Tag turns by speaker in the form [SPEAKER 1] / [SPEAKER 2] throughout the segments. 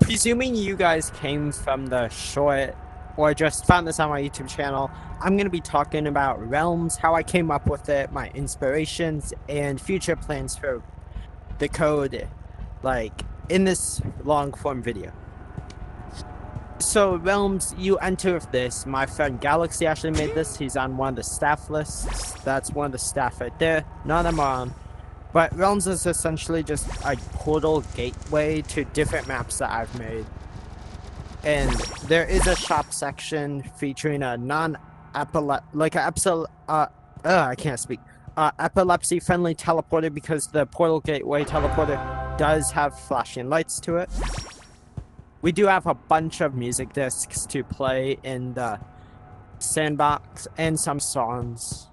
[SPEAKER 1] Presuming you guys came from the short or just found this on my YouTube channel, I'm going to be talking about Realms, how I came up with it, my inspirations, and future plans for the code, like, in this long form video. So, Realms, you enter with this. My friend Galaxy actually made this. He's on one of the staff lists. That's one of the staff right there. None of them are on. But Realms is essentially just a portal gateway to different maps that I've made. And there is a shop section featuring a epilepsy friendly teleporter, because the portal gateway teleporter does have flashing lights to it. We do have a bunch of music discs to play in the sandbox and some songs.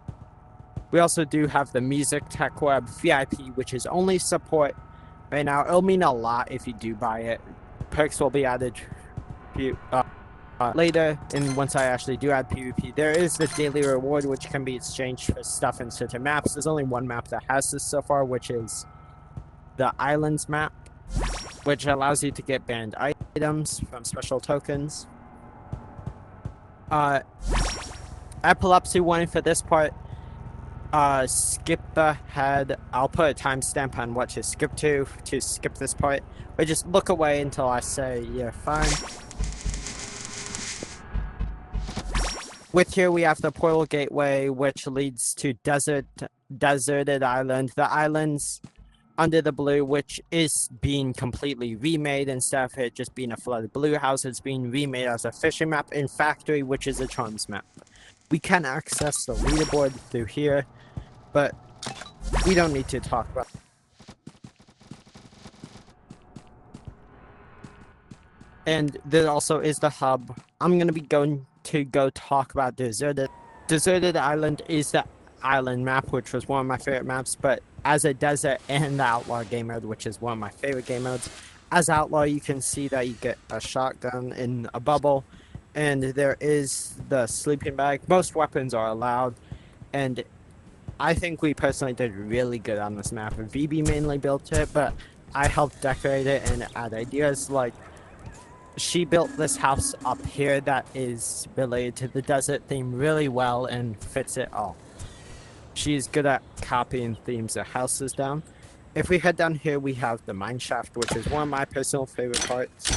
[SPEAKER 1] We also do have the Music Tech Web VIP, which is only support right now. It'll mean a lot if you do buy it. Perks will be added later, and once I actually do add PvP. There is the daily reward, which can be exchanged for stuff in certain maps. There's only one map that has this so far, which is the Islands map, which allows you to get banned items from special tokens. Epilepsy warning for this part. Skip ahead. I'll put a timestamp on what to skip to skip this part. But just look away until I say you're fine. With here we have the portal gateway, which leads to deserted island. The islands under the blue, which is being completely remade. Instead of it just being a flooded blue house, it's being remade as a fishing map in factory, which is a charms map. We can access the leaderboard through here, but we don't need to talk about it. And there also is the hub. I'm going to be going to go talk about Deserted. Deserted Island is the island map, which was one of my favorite maps, but as a desert and the Outlaw game mode, which is one of my favorite game modes. As Outlaw, you can see that you get a shotgun in a bubble, and there is the sleeping bag. Most weapons are allowed, and I think we personally did really good on this map. VB mainly built it, but I helped decorate it and add ideas. Like, she built this house up here that is related to the desert theme really well and fits it all. She's good at copying themes of houses down. If we head down here, we have the mineshaft, which is one of my personal favorite parts.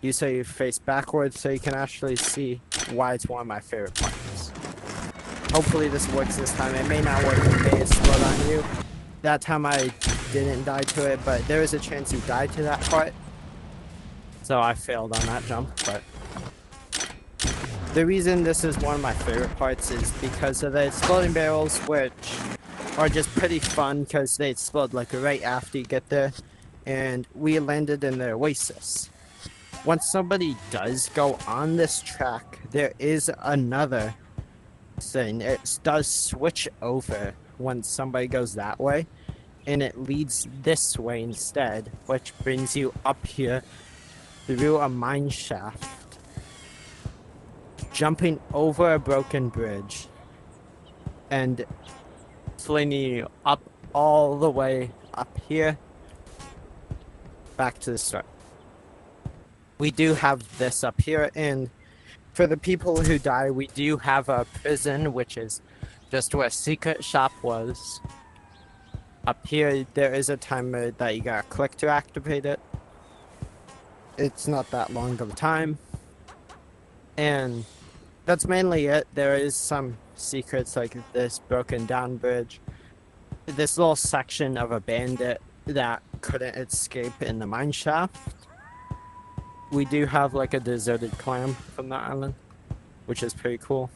[SPEAKER 1] You say you face backwards so you can actually see why it's one of my favorite parts. Hopefully this works this time. It may not work, it may explode on you. That time I didn't die to it, but there is a chance you die to that part. So I failed on that jump, but the reason this is one of my favorite parts is because of the exploding barrels, which are just pretty fun because they explode like right after you get there. And we landed in the Oasis. Once somebody does go on this track, there is another thing. It does switch over when somebody goes that way, and it leads this way instead, which brings you up here through a mine shaft, jumping over a broken bridge, and flinging you up all the way up here, back to the start. We do have this up here, and for the people who die, we do have a prison, which is just where secret shop was. Up here, there is a timer that you gotta click to activate it. It's not that long of a time. And that's mainly it. There is some secrets like this broken down bridge. This little section of a bandit that couldn't escape in the mine shaft. We do have like a deserted clam from the island, which is pretty cool.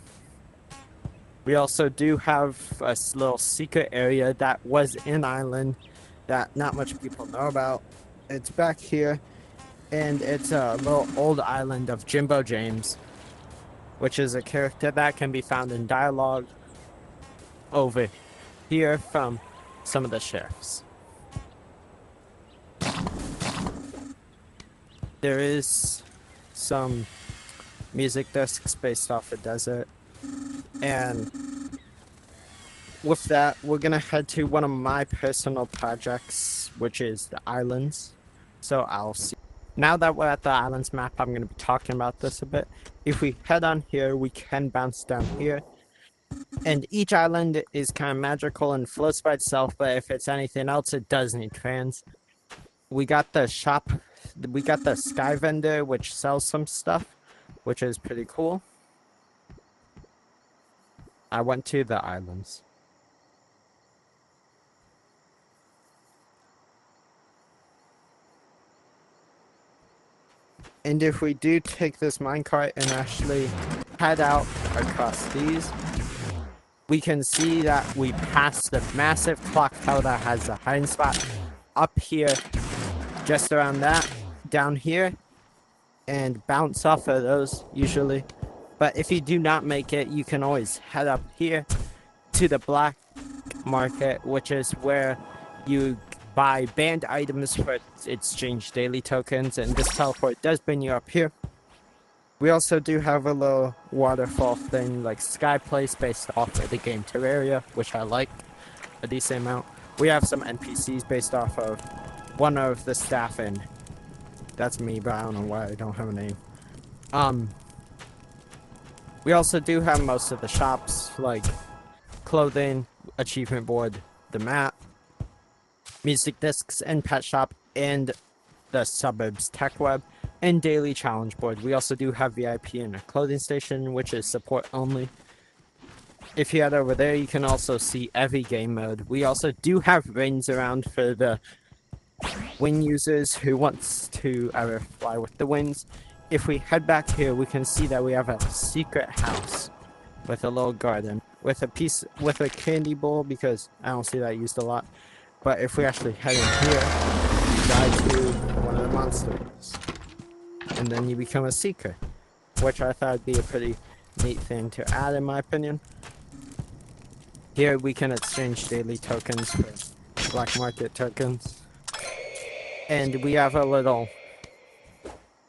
[SPEAKER 1] We also do have a little secret area that was in island that not much people know about. It's back here, and it's a little old island of Jimbo James, which is a character that can be found in dialogue over here from some of the sheriffs. There is some music discs based off the desert, and with that, we're gonna head to one of my personal projects, which is the Islands. So I'll see. Now that we're at the islands map, I'm going to be talking about this a bit. If we head on here, we can bounce down here. And each island is kind of magical and floats by itself, but if it's anything else, it does need fans. We got the shop, we got the sky vendor, which sells some stuff, which is pretty cool. I went to the islands. And if we do take this minecart and actually head out across these, we can see that we passed the massive clock tower that has a hiding spot up here, just around that, down here, and bounce off of those usually. But if you do not make it, you can always head up here to the black market, which is where you buy banned items for exchange daily tokens, and this teleport does bring you up here. We also do have a little waterfall thing like Sky Place based off of the game Terraria, which I like a decent amount. We have some NPCs based off of one of the staff, and that's me, but I don't know why I don't have a name. We also do have most of the shops like clothing, achievement board, the map, music discs and pet shop, and the suburbs tech web and daily challenge board. We also do have VIP and a clothing station, which is support only. If you head over there, you can also see every game mode. We also do have rings around for the wing users who wants to ever fly with the wings. If we head back here, we can see that we have a secret house with a little garden with a candy bowl, because I don't see that used a lot. But if we actually head in here, you die to one of the monsters, and then you become a seeker, which I thought would be a pretty neat thing to add in my opinion. Here we can exchange daily tokens for black market tokens. And we have a little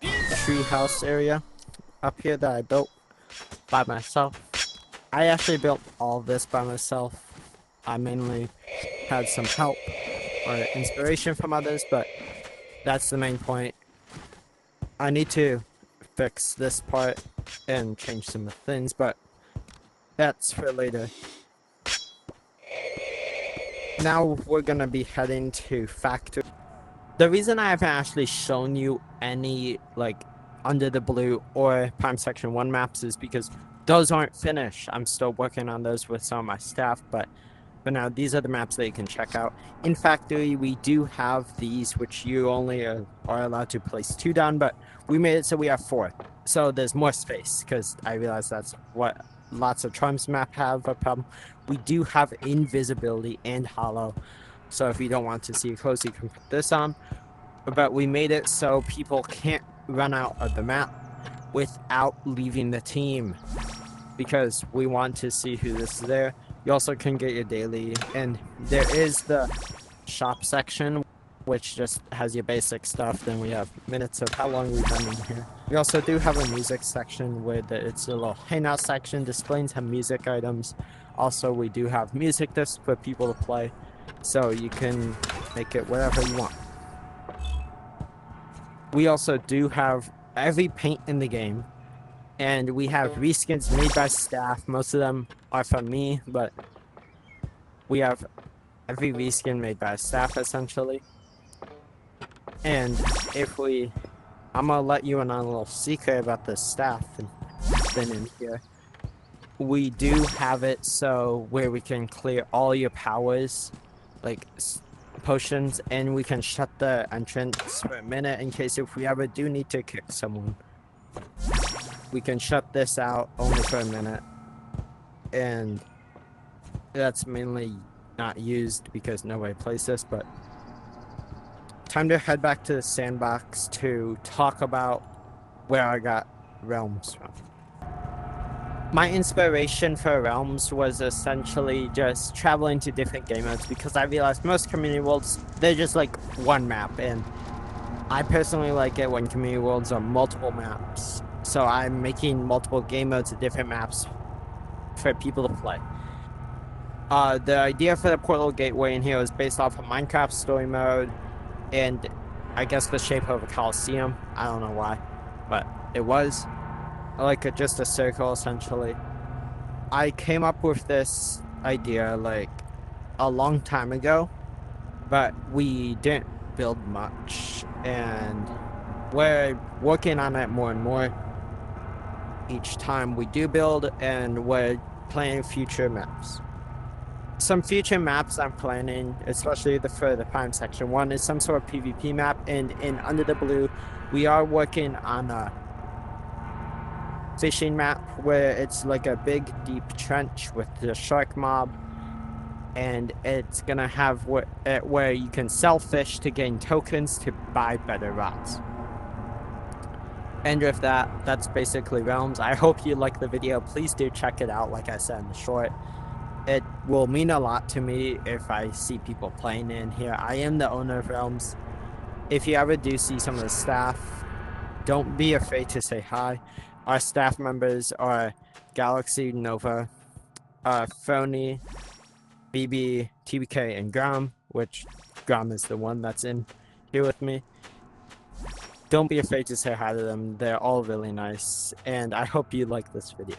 [SPEAKER 1] tree house area up here that I built by myself. I actually built all this by myself. I mainly had some help or inspiration from others, but that's the main point. I need to fix this part and change some things, but that's for later. Now we're gonna be heading to factory. The reason I haven't actually shown you any like Under the Blue or Prime Section 1 maps is because those aren't finished. I'm still working on those with some of my staff, but for now these are the maps that you can check out. In factory we do have these, which you only are allowed to place 2 down, but we made it so we have 4. So there's more space, because I realize that's what lots of Triumphs map have a problem. We do have invisibility and hollow, so if you don't want to see it close, you can put this on. But we made it so people can't run out of the map without leaving the team, because we want to see who is there. You also can get your daily, and there is the shop section, which just has your basic stuff. Then we have minutes of how long we've been in here. We also do have a music section where it's a little hangout section, displaying some music items. Also, we do have music discs for people to play, so you can make it whatever you want. We also do have every paint in the game, and we have reskins made by staff. Most of them are from me, but we have every reskin made by staff essentially. And if I'm gonna let you in on a little secret about the staff and then in here. We do have it so where we can clear all your powers, like potions, and we can shut the entrance for a minute in case if we ever do need to kick someone. We can shut this out only for a minute, and that's mainly not used because nobody plays this. But time to head back to the sandbox to talk about where I got Realms from. My inspiration for Realms was essentially just traveling to different game modes, because I realized most community worlds, they're just like one map, and I personally like it when community worlds are multiple maps. So I'm making multiple game modes of different maps for people to play. The idea for the Portal Gateway in here was based off of Minecraft story mode, and I guess, the shape of a coliseum. I don't know why, but it was like just a circle essentially. I came up with this idea like a long time ago, but we didn't build much, and we're working on it more and more each time we do build, and we're planning future maps. Some future maps I'm planning, especially for the Prime Section 1, is some sort of PvP map, and in Under the Blue, we are working on a fishing map where it's like a big deep trench with the shark mob, and it's gonna have where you can sell fish to gain tokens to buy better rods. And with that, that's basically Realms. I hope you like the video. Please do check it out, like I said in the short. It will mean a lot to me if I see people playing in here. I am the owner of Realms. If you ever do see some of the staff, don't be afraid to say hi. Our staff members are Galaxy, Nova, Phony, BB, TBK, and Grom, which Grom is the one that's in here with me. Don't be afraid to say hi to them. They're all really nice, and I hope you like this video.